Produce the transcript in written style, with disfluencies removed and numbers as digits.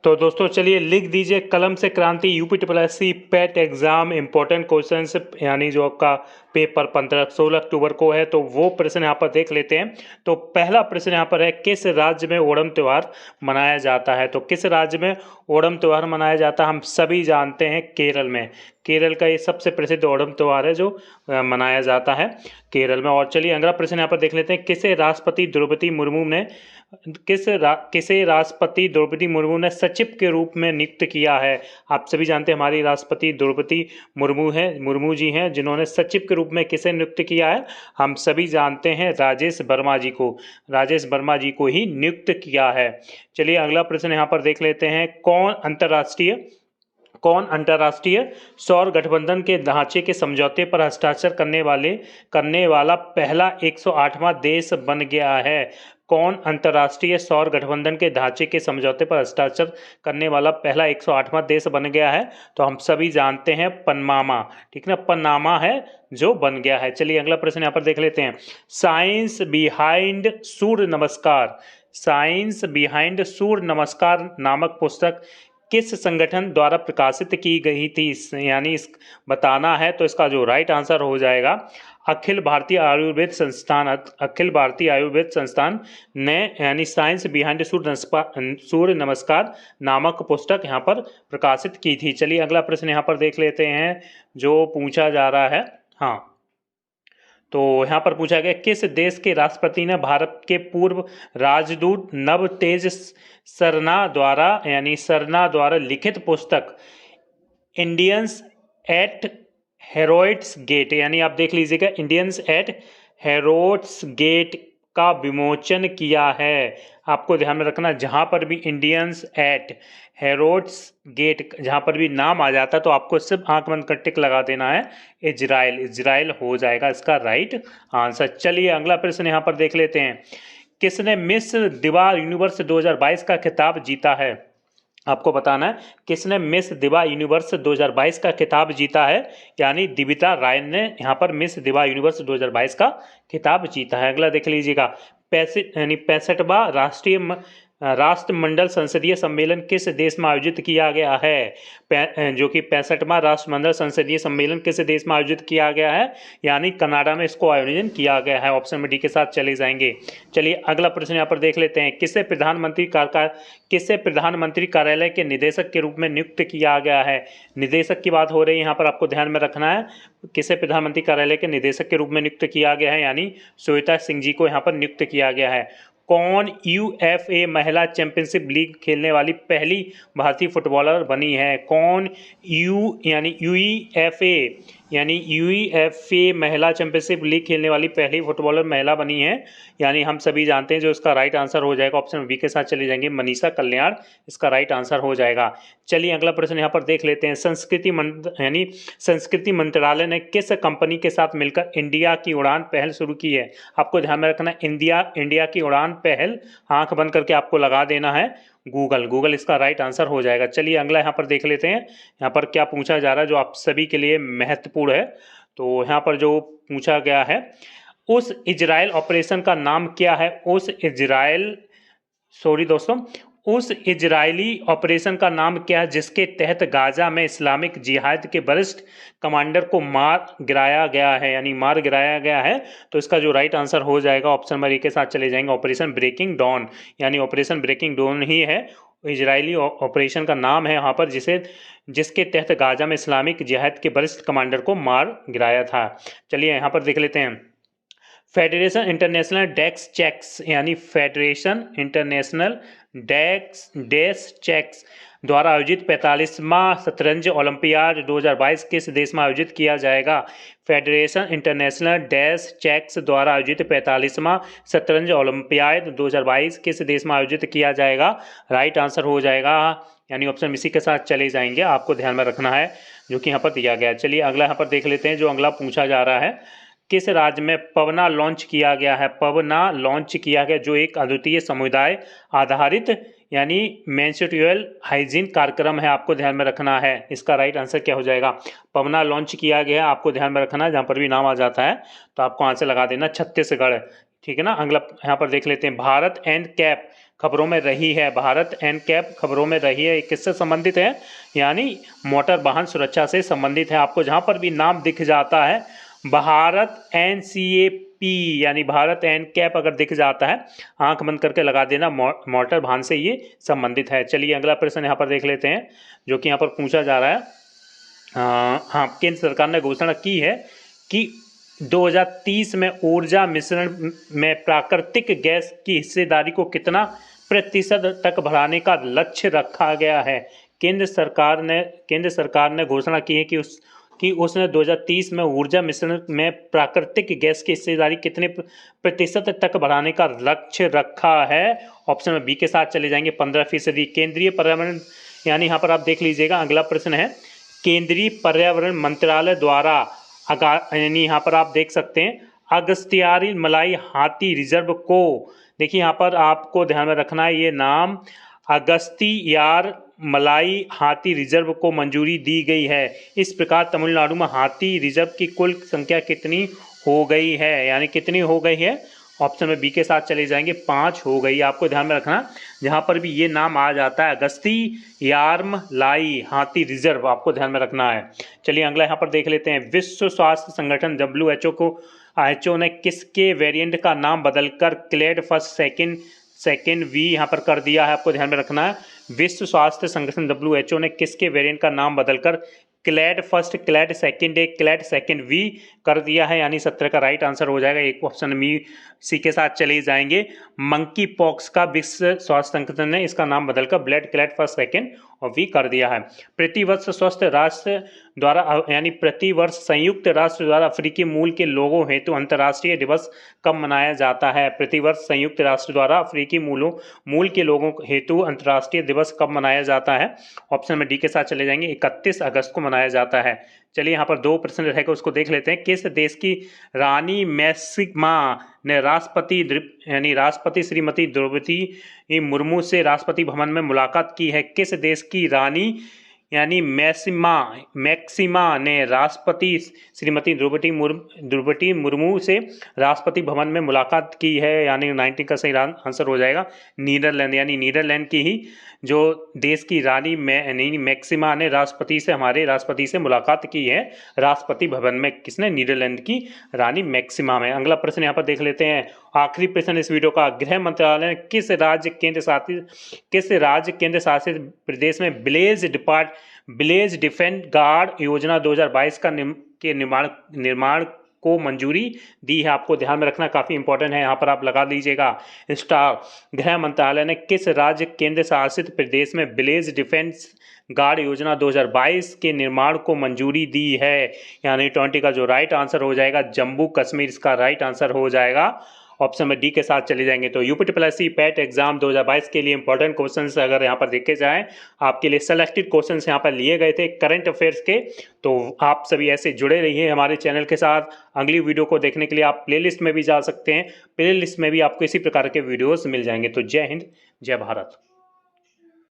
तो दोस्तों चलिए लिख दीजिए कलम से क्रांति यूपी पेट एग्जाम इंपॉर्टेंट क्वेश्चंस, यानी जो आपका पेपर 15-16 अक्टूबर को है, तो वो प्रश्न यहाँ पर देख लेते हैं। तो पहला प्रश्न यहाँ पर है, किस राज्य में ओणम त्यौहार मनाया जाता है? तो किस राज्य में ओणम त्यौहार मनाया जाता है? हम सभी जानते हैं केरल में। केरल का ये सबसे प्रसिद्ध ओणम त्यौहार है जो मनाया जाता है केरल में। और चलिए अगला प्रश्न यहाँ पर देख लेते हैं, किसे राष्ट्रपति द्रौपदी मुर्मू ने सचिव के रूप में नियुक्त किया है? आप सभी जानते हैं हमारी राष्ट्रपति द्रौपदी मुर्मू जी हैं, जिन्होंने सचिव के रूप में किसे नियुक्त किया है? हम सभी जानते हैं राजेश वर्मा जी को ही नियुक्त किया है। चलिए अगला प्रश्न यहाँ पर देख लेते हैं, कौन अंतर्राष्ट्रीय सौर गठबंधन के ढांचे के समझौते पर हस्ताक्षर करने वाला पहला 108वां देश बन गया है? कौन अंतर्राष्ट्रीय सौर गठबंधन के ढांचे के समझौते पर हस्ताक्षर करने वाला पहला 108वां देश बन गया है? तो हम सभी जानते हैं पनामा, ठीक ना, पनामा है जो बन गया है। चलिए अगला प्रश्न यहाँ पर देख लेते हैं, साइंस बिहाइंड सूर्य नमस्कार नामक पुस्तक किस संगठन द्वारा प्रकाशित की गई थी? यानी इस बताना है, तो इसका जो राइट आंसर हो जाएगा अखिल भारतीय आयुर्वेद संस्थान ने, यानी साइंस बिहाइंड सूर्य नमस्कार नामक पुस्तक यहाँ पर प्रकाशित की थी। चलिए अगला प्रश्न यहाँ पर देख लेते हैं जो पूछा जा रहा है। हाँ, तो यहाँ पर पूछा गया, किस देश के राष्ट्रपति ने भारत के पूर्व राजदूत नवतेज सरना द्वारा लिखित पुस्तक इंडियंस एट हेरोड्स गेट, यानी आप देख लीजिएगा इंडियंस एट हेरोड्स गेट का विमोचन किया है? आपको ध्यान में रखना, जहां पर भी इंडियंस एट हेरोड्स गेट जहां पर भी नाम आ जाता है तो आपको सिर्फ आंख बंद कर टिक लगा देना है, इजराइल हो जाएगा इसका राइट आंसर। चलिए अगला प्रश्न यहां पर देख लेते हैं, किसने मिस दिवा यूनिवर्स 2022 का खिताब जीता है? आपको बताना है किसने मिस दिवा यूनिवर्स 2022 का खिताब जीता है, यानी दिविता राय ने यहाँ पर मिस दिवा यूनिवर्स 2022 का खिताब जीता है। अगला देख लीजिएगा, 65वां राष्ट्रमंडल संसदीय सम्मेलन किस देश में आयोजित किया गया है? जो कि 65वां राष्ट्रमंडल संसदीय सम्मेलन किस देश में आयोजित किया गया है? यानी कनाडा में इसको आयोजन किया गया है। ऑप्शन में डी के साथ चले जाएंगे। चलिए अगला प्रश्न यहाँ पर देख लेते हैं, किसे प्रधानमंत्री कार्यालय के निदेशक के रूप में नियुक्त किया गया है? निदेशक की बात हो रही है यहाँ पर, आपको ध्यान में रखना है किसे प्रधानमंत्री कार्यालय के निदेशक के रूप में नियुक्त किया गया है, यानी श्वेता सिंह जी को यहाँ पर नियुक्त किया गया है। कौन यूएफए महिला चैंपियनशिप लीग खेलने वाली पहली भारतीय फुटबॉलर बनी है? कौन यूईएफए महिला चैंपियनशिप लीग खेलने वाली पहली फुटबॉलर महिला बनी है? यानी हम सभी जानते हैं जो इसका राइट आंसर हो जाएगा, ऑप्शन बी के साथ चले जाएंगे, मनीषा कल्याण इसका राइट आंसर हो जाएगा। चलिए अगला प्रश्न यहाँ पर देख लेते हैं, संस्कृति मंत्रालय ने किस कंपनी के साथ मिलकर इंडिया की उड़ान पहल शुरू की है? आपको ध्यान में रखना, इंडिया की उड़ान पहल आंख बंद करके आपको लगा देना है गूगल इसका राइट आंसर हो जाएगा। चलिए अगला यहाँ पर देख लेते हैं, यहाँ पर क्या पूछा जा रहा है जो आप सभी के लिए महत्वपूर्ण है। तो यहाँ पर जो पूछा गया है, उस इजराइल ऑपरेशन का नाम क्या है? उस इजरायली ऑपरेशन का नाम क्या है जिसके तहत गाजा में इस्लामिक जिहाद के वरिष्ठ कमांडर को मार गिराया गया है? तो इसका जो राइट आंसर हो जाएगा, ऑप्शन नंबर ए के साथ चले जाएंगे, ऑपरेशन ब्रेकिंग डॉन, यानी ऑपरेशन ब्रेकिंग डॉन ही है इजरायली ऑपरेशन का नाम है यहाँ पर, जिसके तहत गाजा में इस्लामिक जिहाद के वरिष्ठ कमांडर को मार गिराया था। चलिए यहाँ पर देख लेते हैं, फेडरेशन इंटरनेशनल डेक्स चेक्स, यानी फेडरेशन इंटरनेशनल डेक्स चेक्स द्वारा आयोजित 45वां शतरंज ओलंपियाड 2022 किस देश में आयोजित किया जाएगा? फेडरेशन इंटरनेशनल डेक्स चेक्स द्वारा आयोजित 45वां शतरंज ओलंपियाड 2022 किस देश में आयोजित किया जाएगा? राइट आंसर हो जाएगा, यानी ऑप्शन इसी के साथ चले जाएंगे, आपको ध्यान में रखना है जो कि यहाँ पर दिया गया है। चलिए अगला यहाँ पर देख लेते हैं, जो अगला पूछा जा रहा है, किस राज्य में पवना लॉन्च किया गया? जो एक अद्वितीय समुदाय आधारित यानी मेंस्ट्रुअल हाइजीन कार्यक्रम है, आपको ध्यान में रखना है। इसका राइट आंसर क्या हो जाएगा? पवना लॉन्च किया गया है, आपको ध्यान में रखना है, जहां पर भी नाम आ जाता है तो आपको आंसर लगा देना छत्तीसगढ़, ठीक है ना। अगला यहाँ पर देख लेते हैं, भारत एंड कैप खबरों में रही है। भारत एनकैप खबरों में रही है, किससे संबंधित है? यानी मोटर वाहन सुरक्षा से संबंधित है। आपको जहां पर भी नाम दिख जाता है भारत एनसीएपी यानी भारत एनकैप अगर दिख जाता है, आंख बंद करके लगा देना, मोटर वाहन से ये संबंधित है। चलिए अगला प्रश्न यहाँ पर देख लेते हैं, जो कि यहाँ पर पूछा जा रहा है। हाँ, केंद्र सरकार ने घोषणा की है कि 2030 में ऊर्जा मिश्रण में प्राकृतिक गैस की हिस्सेदारी को कितना प्रतिशत तक बढ़ाने का लक्ष्य रखा गया है। केंद्र सरकार ने घोषणा की है कि उसने 2030 में ऊर्जा मिश्रण में प्राकृतिक गैस की हिस्सेदारी कितने प्रतिशत तक बढ़ाने का लक्ष्य रखा है। ऑप्शन में बी के साथ चले जाएंगे 15%। केंद्रीय पर्यावरण यानी यहाँ पर आप देख लीजिएगा, अगला प्रश्न है केंद्रीय पर्यावरण मंत्रालय द्वारा यानी यहाँ पर आप देख सकते हैं अगस्त्यारमलाई हाथी रिजर्व को, देखिए यहाँ पर आपको ध्यान में रखना है, ये नाम अगस्तियारमलाई हाथी रिजर्व को मंजूरी दी गई है। इस प्रकार तमिलनाडु में हाथी रिजर्व की कुल संख्या कितनी हो गई है, यानी कितनी हो गई है? ऑप्शन में बी के साथ चले जाएंगे 5 हो गई। आपको ध्यान में रखना, जहां पर भी ये नाम आ जाता है अगस्तियारमलाई हाथी रिजर्व, आपको ध्यान में रखना है। चलिए अगला यहाँ पर देख लेते हैं, विश्व स्वास्थ्य संगठन WHO ने किसके वेरिएंट का नाम बदलकर क्लेड फर्स्ट सेकेंड वी यहाँ पर कर दिया है? आपको ध्यान में रखना है, विश्व स्वास्थ्य संगठन WHO ने किसके वेरिएंट का नाम बदलकर clade first, clade second A, clade second B कर दिया है, यानी 17 का राइट आंसर हो जाएगा। एक ऑप्शन में सी के साथ चले जाएंगे, मंकी पॉक्स का विश्व स्वास्थ्य संगठन ने इसका नाम बदलकर ब्लड क्लेड फर्स्ट सेकेंड और वी कर दिया है। प्रतिवर्ष स्वस्थ राष्ट्र द्वारा यानी प्रतिवर्ष संयुक्त राष्ट्र द्वारा अफ्रीकी मूल के लोगों हेतु अंतर्राष्ट्रीय दिवस कब मनाया जाता है? प्रतिवर्ष संयुक्त राष्ट्र द्वारा अफ्रीकी मूल के लोगों हेतु अंतर्राष्ट्रीय दिवस कब मनाया जाता है? ऑप्शन में डी के साथ चले जाएंगे, 31 अगस्त को मनाया जाता है। चलिए यहाँ पर 2 प्रश्न रहेगा, उसको देख लेते हैं। किस देश की रानी मैक्सिमा ने राष्ट्रपति श्रीमती द्रौपदी मुर्मू से राष्ट्रपति भवन में मुलाकात की है? किस देश की रानी यानी मैक्सिमा ने राष्ट्रपति श्रीमती द्रौपदी मुर्मू से राष्ट्रपति भवन में मुलाकात की है? यानी 19 का सही आंसर हो जाएगा नीदरलैंड, यानी नीदरलैंड की ही जो देश की रानी मैक्सिमा ने हमारे राष्ट्रपति से मुलाकात की है राष्ट्रपति भवन में। किसने? नीदरलैंड की रानी मैक्सिमा में। अगला प्रश्न यहाँ पर देख लेते हैं, आखिरी प्रश्न इस वीडियो का, गृह मंत्रालय ने किस राज्य केंद्र शासित प्रदेश में विलेज डिफेंस गार्ड योजना 2022 के निर्माण को मंजूरी दी है? आपको ध्यान में रखना, काफी इंपॉर्टेंट है, यहाँ पर आप लगा दीजिएगा स्टार। गृह मंत्रालय ने किस राज्य केंद्र शासित प्रदेश में विलेज डिफेंस गार्ड योजना 2022 के निर्माण को मंजूरी दी है? यानी 20 का जो राइट आंसर हो जाएगा जम्मू कश्मीर, इसका राइट आंसर हो जाएगा। ऑप्शन में डी के साथ चले जाएंगे। तो यूपीटीपीएससी पैट एग्जाम 2022 के लिए इंपॉर्टेंट क्वेश्चंस अगर यहाँ पर देखे जाएं, आपके लिए सेलेक्टेड क्वेश्चंस यहाँ पर लिए गए थे करंट अफेयर्स के। तो आप सभी ऐसे जुड़े रहिए हमारे चैनल के साथ। अगली वीडियो को देखने के लिए आप प्लेलिस्ट में भी जा सकते हैं, प्लेलिस्ट में भी आपको इसी प्रकार के वीडियोस मिल जाएंगे। तो जय हिंद, जय भारत।